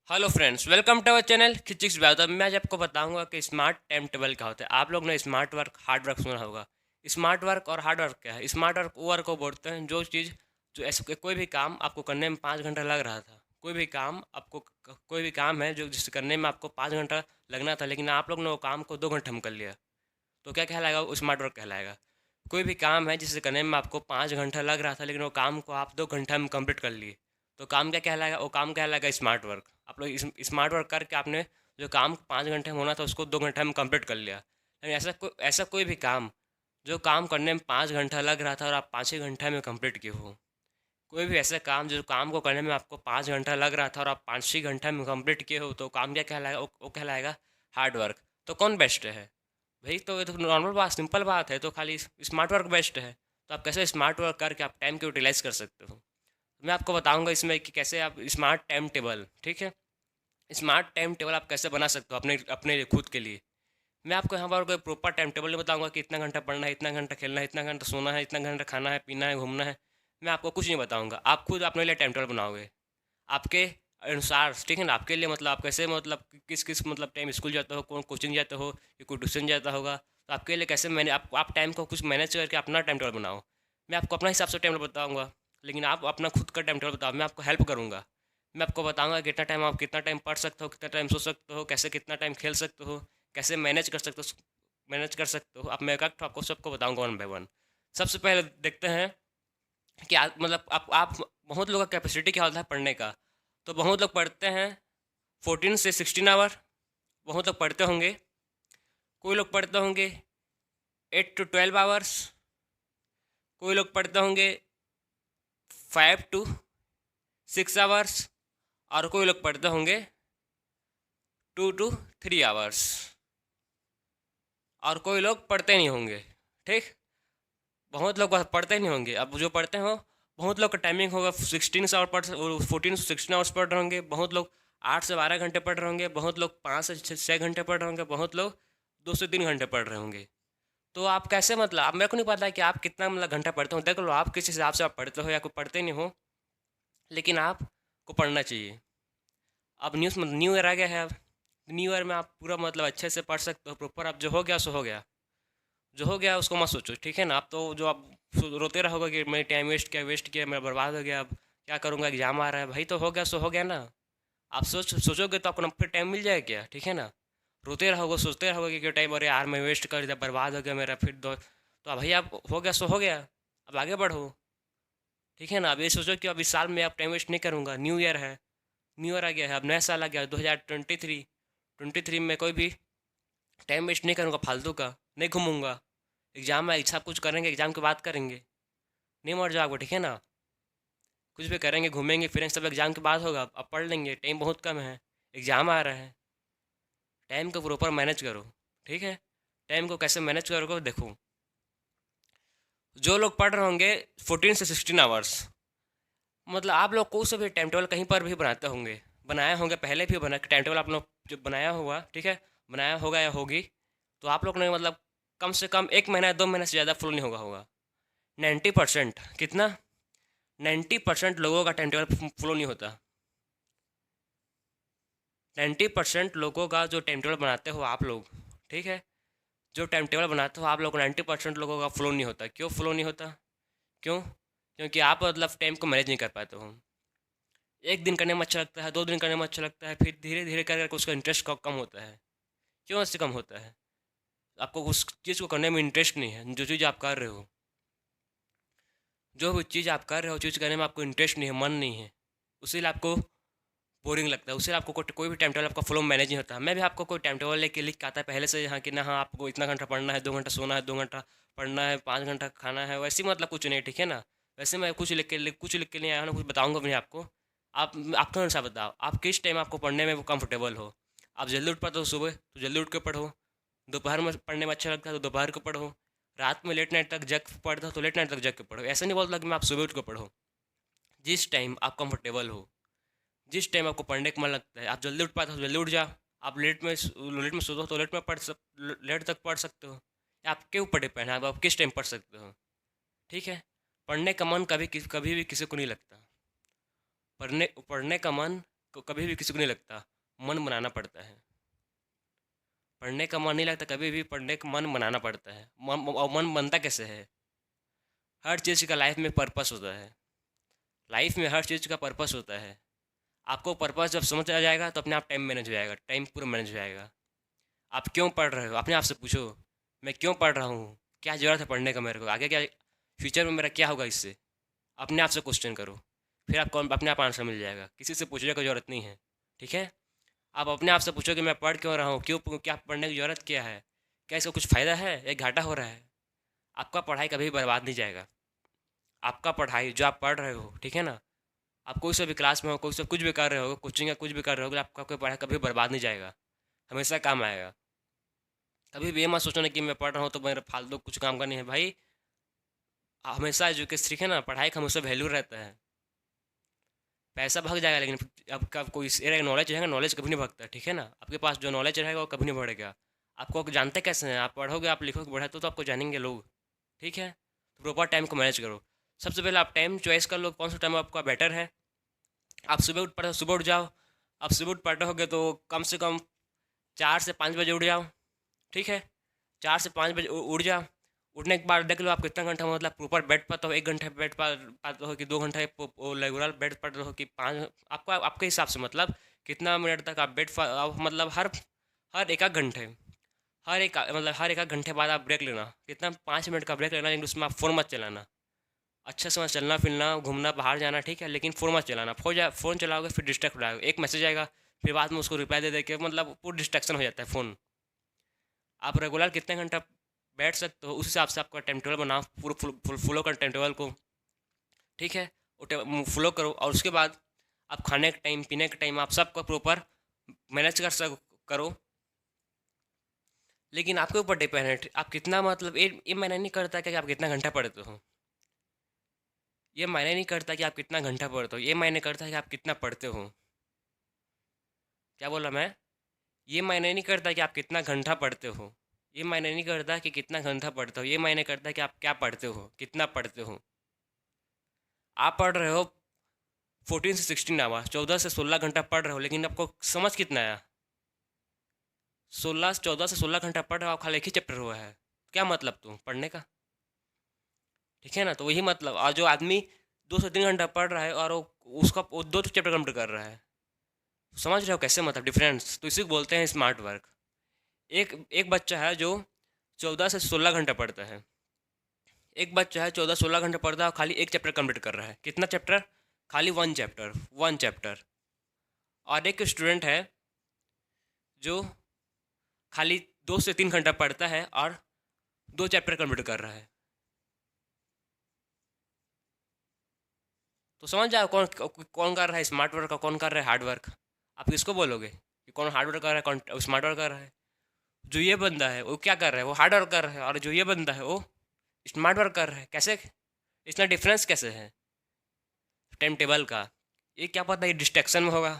Hello friends, welcome to our channel खिचिक्स व्यादा। मैं आज आपको बताऊंगा कि स्मार्ट टाइम टेबल क्या होता है। आप लोग ने स्मार्ट वर्क हार्ड वर्क सुना होगा। स्मार्ट वर्क और हार्ड वर्क क्या है? स्मार्ट वर्क वो वर्क को बोलते हैं जो चीज़ जो ऐसे कोई भी काम आपको करने में 5 घंटा लग रहा था। कोई भी काम आपको कोई भी काम है जो जिसे करने में आपको 5 घंटा लगना था, लेकिन आप लोग ने वो काम को 2 घंटे में कर लिया। तो क्या कहलाएगा? वो स्मार्ट वर्क कहलाएगा। कोई भी काम है जिसे करने में आपको 5 घंटा लग रहा था, लेकिन वो काम को आप 2 घंटा में कंप्लीट कर लिए। तो काम क्या कहलाएगा? वो काम कहलाएगा स्मार्ट वर्क। आप लोग स्मार्ट वर्क करके आपने जो काम 5 घंटे में होना था उसको 2 घंटे में कंप्लीट कर लिया। लेकिन ऐसा कोई भी काम जो काम करने में 5 घंटा लग रहा था और आप 5 ही घंटे में कंप्लीट किए हो। कोई भी ऐसा काम जो काम को करने में आपको 5 घंटा लग रहा था और आप 5 ही घंटे में कंप्लीट किए हो, तो काम क्या कहलाएगा? वो कहलाएगा हार्ड वर्क। तो कौन बेस्ट है भाई? तो ये तो नॉर्मल बात, सिंपल बात है। तो खाली स्मार्ट वर्क बेस्ट है। तो आप कैसे स्मार्ट वर्क करके आप टाइम को यूटिलाइज कर सकते हो? मैं आपको बताऊंगा इसमें कि कैसे आप स्मार्ट टाइम टेबल, ठीक है, स्मार्ट टाइम टेबल आप कैसे बना सकते हो अपने अपने खुद के लिए। मैं आपको यहाँ पर कोई प्रॉपर टाइम टेबल नहीं बताऊंगा कि इतना घंटा पढ़ना है, इतना घंटा खेलना है, इतना घंटा सोना है, इतना घंटा खाना है, पीना है, घूमना है। मैं आपको कुछ नहीं बताऊंगा। आप खुद अपने लिए टाइम टेबल बनाओगे आपके अनुसार, ठीक है ना? आपके लिए मतलब आप कैसे, मतलब किस किस मतलब टाइम स्कूल जाते हो, कौन कोचिंग जाते हो, या कोई ट्यूशन जाता होगा, तो आपके लिए कैसे मैंने आप टाइम को कुछ मैनेज करके अपना टाइम टेबल बनाओ। मैं आपको अपना हिसाब से टाइम टेबल बताऊंगा, लेकिन आप अपना खुद का टाइम टेबल बताओ। मैं आपको हेल्प करूंगा। मैं आपको बताऊंगा कितना टाइम आप कितना टाइम पढ़ सकते हो, कितना टाइम सो सकते हो, कैसे कितना टाइम खेल सकते हो, कैसे मैनेज कर सकते हो आप। मैं आपको सबको बताऊंगा वन बाय वन। सबसे पहले देखते हैं कि मतलब आप बहुत लोगों का कैपेसिटी क्या होता है पढ़ने का। तो बहुत लोग पढ़ते हैं 14 से 16 आवर, बहुत लोग पढ़ते होंगे। कोई लोग पढ़ते होंगे 8 to 12 आवर्स, कोई लोग पढ़ते होंगे 5 to 6 आवर्स, और कोई लोग पढ़ते होंगे 2 to 3 आवर्स, और कोई लोग पढ़ते नहीं होंगे। ठीक, बहुत लोग पढ़ते नहीं होंगे। अब जो पढ़ते हो, बहुत लोग का टाइमिंग होगा 16 आवर 14 से 16 आवर्स पढ़ रहे होंगे। बहुत लोग 8 से 12 घंटे पढ़ रहे होंगे। बहुत लोग 5 से 6 घंटे पढ़ रहे होंगे। बहुत लोग 2 से 3 घंटे पढ़ रहे होंगे। तो आप कैसे, मतलब आप, मेरे को नहीं पता है कि आप कितना मतलब घंटा पढ़ते हो। देख लो आप किस हिसाब से आप पढ़ते हो या कोई पढ़ते नहीं हो, लेकिन आपको पढ़ना चाहिए। अब न्यू ईयर आ गया है। अब न्यू ईयर में आप पूरा मतलब अच्छे से पढ़ सकते हो प्रॉपर। अब जो हो गया सो हो गया, जो हो गया उसको मत सोचो, ठीक है ना? आप तो जो आप रोते रहोगे कि मैं टाइम वेस्ट किया, मेरा बर्बाद हो गया, अब क्या करूँगा, एग्जाम आ रहा है। भाई तो हो गया सो हो गया ना। आप सोचोगे तो आपको ना फिर टाइम मिल जाएगा क्या? ठीक है ना? रोते रहोगे, सोचते रहोगे कि टाइम, अरे यार मैं वेस्ट कर दिया, बर्बाद हो गया मेरा, फिर दो। तो भाई आप हो गया सो हो गया, अब आगे बढ़ो। ठीक है ना? अब ये सोचो कि अब इस साल में आप टाइम वेस्ट नहीं करूँगा। न्यू ईयर है, न्यू ईयर आ गया है, अब नया साल आ गया 2023। में कोई भी टाइम वेस्ट नहीं करूँगा फालतू का, नहीं घूमूंगा। एग्जाम है, सब कुछ करेंगे, एग्जाम के बाद करेंगे, नहीं मर जाओगे, ठीक है ना? कुछ भी करेंगे, घूमेंगे फिरेंगे, सब एग्जाम के बाद होगा। अब पढ़ लेंगे, टाइम बहुत कम है, एग्जाम आ रहा है। टाइम को प्रॉपर मैनेज करो, ठीक है? टाइम को कैसे मैनेज करोगे देखो। जो लोग पढ़ रहे होंगे 14 से 16 आवर्स, मतलब आप लोग कोई से भी टाइम टेबल कहीं पर भी बनाते होंगे, बनाए होंगे पहले भी बना टाइम टेबल आप लोग जो बनाया हुआ, ठीक है, बनाया होगा या होगी। तो आप लोग ने मतलब कम से कम 1 महीना 2 महीने से ज़्यादा फॉलो नहीं होगा 90%। कितना? 90% लोगों का टाइम टेबल फॉलो नहीं होता। 90% लोगों का जो टाइम टेबल बनाते हो आप लोग, ठीक है, जो टाइम टेबल बनाते हो आप लोग, 90% लोगों का फ्लो नहीं होता। क्यों फ्लो नहीं होता? क्यों? क्योंकि आप मतलब टाइम को मैनेज नहीं कर पाते हो। एक दिन करने में अच्छा लगता है, 2 दिन करने में अच्छा लगता है, फिर धीरे धीरे कर करके उसका इंटरेस्ट कम होता है। क्यों ऐसे कम होता है? आपको उस चीज़ को करने में इंटरेस्ट नहीं है। जो चीज़ आप कर रहे हो, जो भी चीज़ आप कर रहे हो, चीज़ करने में आपको इंटरेस्ट नहीं है, मन नहीं है, उसीलिए आपको बोरिंग लगता है। उससे आपको कोई भी टाइम टेबल आपका फ्लो मैनेज नहीं होता। मैं भी आपको कोई टाइम टेबल लेके लिख के आता है पहले से, यहाँ कि ना हाँ आपको इतना घंटा पढ़ना है, 2 घंटा सोना है, 2 घंटा पढ़ना है, 5 घंटा खाना है, वैसे मतलब कुछ नहीं, ठीक है ना? वैसे मैं कुछ लिख के नहीं आया हूँ, कुछ बताऊँगा भी नहीं आपको। आप आपका अनुसार बताओ, आप किस टाइम आपको पढ़ने में कंफर्टेबल हो। आप जल्दी उठ पाते हो सुबह तो जल्दी उठ के पढ़ो, दोपहर में पढ़ने में अच्छा लगता है तो दोपहर को पढ़ो, रात में लेट नाइट तक जग पढ़ते हो तो लेट नाइट तक जग के पढ़ो। ऐसा नहीं बोलता कि मैं आप सुबह उठ के पढ़ो। जिस टाइम आप कंफर्टेबल हो, जिस टाइम आपको पढ़ने का मन लगता है, आप जल्दी उठ पाते हो तो जल्दी उठ जाओ। आप लेट में सोते हो तो लेट तक पढ़ सकते हो। ये आपके ऊपर डिपेंड है, आप किस टाइम पढ़ सकते हो, ठीक है? पढ़ने का मन कभी भी किसी को नहीं लगता। पढ़ने पढ़ने का मन कभी भी किसी को नहीं लगता, मन बनाना पड़ता है। पढ़ने का मन नहीं लगता कभी भी, पढ़ने का मन बनाना पड़ता है। और मन बनता कैसे है? हर चीज़ का लाइफ में पर्पस होता है। लाइफ में हर चीज़ का पर्पस होता है। आपको पर्पस जब समझ आ जाएगा तो अपने आप टाइम मैनेज हो जाएगा, टाइम पूरा मैनेज हो जाएगा। आप क्यों पढ़ रहे हो अपने आप से पूछो, मैं क्यों पढ़ रहा हूँ, क्या ज़रूरत है पढ़ने का, मेरे को आगे क्या, फ्यूचर में मेरा क्या होगा इससे। अपने आप से क्वेश्चन करो, फिर आपको अपने आप आंसर मिल जाएगा, किसी से पूछने की ज़रूरत नहीं है। ठीक है, आप अपने आप से पूछो कि मैं पढ़ क्यों रहा हूँ, क्यों, क्या पढ़ने की ज़रूरत क्या है, क्या इसका कुछ फ़ायदा है या घाटा हो रहा है। आपका पढ़ाई कभी बर्बाद नहीं जाएगा। आपका पढ़ाई जो आप पढ़ रहे हो, ठीक है ना, आप कोई सा भी क्लास में हो, कोई सा कुछ भी कर रहे हो, कोचिंग या कुछ भी कर रहे हो, आपका कोई पढ़ाई कभी बर्बाद नहीं जाएगा, हमेशा काम आएगा। कभी भी ये मत सोचना कि मैं पढ़ रहा हूँ तो मेरा फालतू कुछ काम का नहीं है भाई। हमेशा एजुकेशन, ठीक है ना, पढ़ाई का हमेशा वैल्यू रहता है। पैसा भाग जाएगा लेकिन आपका कोई नॉलेज रहेगा, नॉलेज कभी नहीं भागता। ठीक है ना, आपके पास जो नॉलेज रहेगा वो कभी नहीं बढ़ेगा। आपको जानते कैसे हैं, आप पढ़ोगे, आप लिखोगे, पढ़े तो आपको जानेंगे लोग। ठीक है, तो प्रॉपर टाइम को मैनेज करो। सबसे पहले आप टाइम चॉइस कर लो, कौन सा टाइम आपका बेटर है। आप सुबह उठ जाओ। आप सुबह उठ पढ़ते होगे तो कम से कम 4 से 5 बजे उठ जाओ। ठीक है, 4 से 5 बजे उठ जाओ। उठने के बाद देख लो आप कितना घंटा मतलब प्रॉपर बेड पाते हो, 1 घंटे बेड पाते हो कि 2 घंटे रेगुलर बेड पाते हो कि 5, आपका आपके हिसाब से मतलब कितना मिनट तक आप मतलब हर एक आध घंटे, हर एक आध घंटे बाद आप ब्रेक लेना, कितना 5 मिनट का ब्रेक लेना, लेकिन उसमें आप फ़ोन मत चलाना। अच्छा समय चलना फिरना घूमना बाहर जाना, ठीक है, लेकिन फ़ोन मत चलाना। फ़ोन चलाओगे फिर डिस्ट्रैक्ट हो जाओगे, एक मैसेज आएगा फिर बाद में उसको रिप्लाई दे दे के मतलब पूरा डिस्ट्रैक्शन हो जाता है फ़ोन। आप रेगुलर कितने घंटा बैठ सकते हो उस हिसाब से आपका टाइम टेबल बनाओ, पूरा फॉलो कर टाइम टेबल को। ठीक है, फॉलो करो, और उसके बाद आप खाने का टाइम, पीने का टाइम, आप सबका प्रॉपर मैनेज करो। लेकिन आपके ऊपर डिपेंड है, आप कितना मतलब ये मायने नहीं करता कि आप कितना घंटा पढ़ते हो। ये मायने नहीं करता कि आप कितना घंटा पढ़ते हो, ये मायने करता है कि आप कितना पढ़ते हो। क्या बोला मैं? ये मायने नहीं करता कि आप कितना घंटा पढ़ते हो। ये मायने नहीं करता कि कितना घंटा पढ़ते हो, ये मायने करता है कि आप क्या पढ़ते हो, कितना पढ़ते हो। आप पढ़ रहे हो 14 से 16 आवर, 14 से 16 घंटा पढ़ रहे हो, लेकिन आपको समझ कितना आया? 14 से 16 घंटा पढ़ रहे हो, आप खाली एक ही चैप्टर हुआ है, क्या मतलब तुम पढ़ने का? ठीक है ना, तो वही मतलब। और जो आदमी 2 से 3 घंटा पढ़ रहा है और वो 2 चैप्टर कंप्लीट कर रहा है, समझ रहे हो कैसे मतलब डिफरेंस? तो इसी को बोलते हैं स्मार्ट वर्क। एक एक बच्चा है जो 14 से 16 घंटा पढ़ता है, एक बच्चा है 14 16 घंटे पढ़ता है और खाली एक चैप्टर कंप्लीट कर रहा है। कितना चैप्टर? खाली वन चैप्टर। और एक स्टूडेंट है जो खाली 2 से 3 घंटा पढ़ता है और 2 चैप्टर कंप्लीट कर रहा है। तो समझ जाओ कौन कौन कर रहा है स्मार्ट वर्क और कौन कर रहा है हार्ड वर्क। आप किसको बोलोगे कि कौन हार्ड वर्क कर रहा है, कौन स्मार्ट वर्क कर रहा है? जो ये बंदा है वो क्या कर रहा है, वो हार्ड वर्क कर रहा है, और जो ये बंदा है वो स्मार्ट वर्क कर रहा है। कैसे? इतना डिफरेंस कैसे है टाइम टेबल का? ये क्या पता ये डिस्ट्रैक्शन में होगा।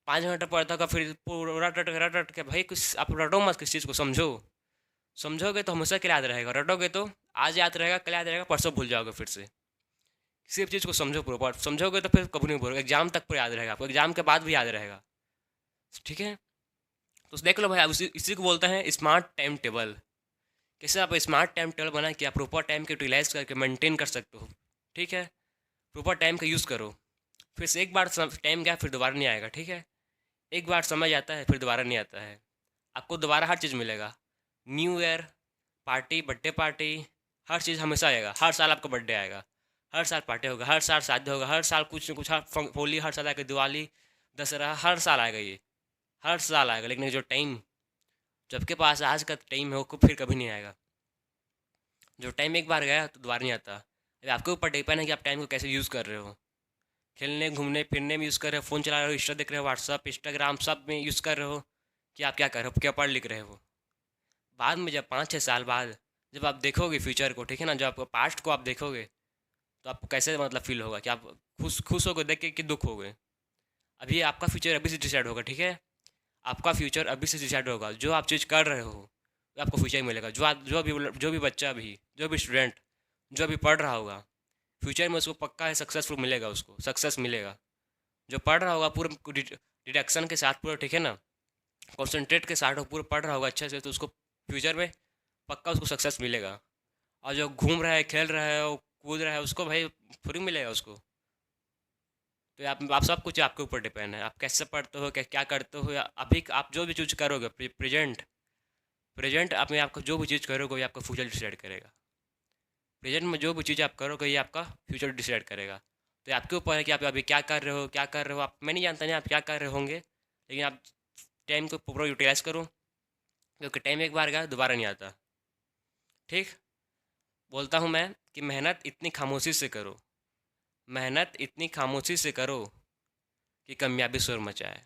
5 घंटा पढ़ता होगा फिर पूरा रट के भाई, कुछ आप रटो मत, किस चीज़ को समझो। समझोगे तो हमेशा के लिए याद रहेगा, रटोगे तो आज याद रहेगा, कल याद रहेगा, परसों भूल जाओगे फिर से। किसी भी चीज़ को समझो प्रॉपर, समझोगे तो फिर कभी नहीं भूलोगे, एग्जाम तक पर याद रहेगा आपको, एग्जाम के बाद भी याद रहेगा। ठीक है, तो देख लो भाई, अब इसी को बोलते हैं स्मार्ट टाइम टेबल। कैसे आप स्मार्ट टाइम टेबल बना के आप प्रॉपर टाइम के यूटिलाइज करके मेंटेन कर सकते हो। ठीक है, प्रॉपर टाइम का यूज़ करो। फिर से एक बार टाइम गया फिर दोबारा नहीं आएगा। ठीक है, एक बार समझ आता है फिर दोबारा नहीं आता है। आपको दोबारा हर चीज़ मिलेगा, new year party, birthday party, हर चीज़ हमेशा आएगा। हर साल आपका बर्थडे आएगा, हर साल पार्टी होगा, हर साल शादी होगा, हर साल कुछ न कुछ, होली हर साल आएगा, दिवाली, दशहरा हर साल आएगा, ये हर साल आएगा। लेकिन जो टाइम, जो आपके पास आज का टाइम है वो फिर कभी नहीं आएगा। जो टाइम एक बार गया तो दोबारा नहीं आता। अभी आपके ऊपर डिपेंड है कि आप टाइम को कैसे यूज़ कर रहे हो। खेलने घूमने फिरने में यूज़ कर रहे हो, फ़ोन चला रहे हो, इंस्टा देख रहे हो, व्हाट्सअप इंस्टाग्राम सब में यूज़ कर रहे हो, कि आप क्या कर रहे हो, क्या पढ़ लिख रहे हो। बाद में जब 5 6 साल बाद जब आप देखोगे फ्यूचर को, ठीक है ना, जब आपको पास्ट को आप देखोगे तो आपको कैसे मतलब फील होगा कि आप खुश खुश होगे देख के कि दुख होगे? अभी आपका फ्यूचर अभी से डिसाइड होगा। ठीक है, आपका फ्यूचर अभी से डिसाइड होगा। जो आप चीज़ कर रहे हो वो आपको फ्यूचर मिलेगा। जो भी बच्चा भी, जो भी स्टूडेंट जो अभी पढ़ रहा होगा, फ्यूचर में उसको पक्का है सक्सेसफुल मिलेगा, उसको सक्सेस मिलेगा। जो पढ़ रहा होगा पूरा डिडक्शन के साथ पूरा, ठीक है ना, कॉन्सेंट्रेट के साथ वो पूरा पढ़ रहा होगा अच्छे से, तो उसको फ्यूचर में पक्का उसको सक्सेस मिलेगा। और जो घूम रहा है, खेल रहा है, वो कूद रहा है, उसको भाई फ्री मिलेगा उसको। तो आप सब कुछ आपके ऊपर डिपेंड है, आप कैसे पढ़ते हो, क्या करते हो, या अभी आप जो भी चीज़ करोगे प्रेजेंट, प्रेजेंट आप में आपको जो भी चीज़ करोगे ये आपका फ्यूचर डिसाइड करेगा। प्रेजेंट में जो भी चीज़ आप करोगे ये आपका फ्यूचर डिसाइड करेगा। तो ये आपके ऊपर है कि आप अभी क्या कर रहे हो, क्या कर रहे हो आप, मैं नहीं जानता नहीं आप क्या कर रहे होंगे, लेकिन आप टाइम को पूरा यूटिलाइज करो, क्योंकि टाइम एक बार गया दोबारा नहीं आता। ठीक, बोलता हूँ मैं कि मेहनत इतनी खामोशी से करो, मेहनत इतनी खामोशी से करो कि कामयाबी शोर मचाए।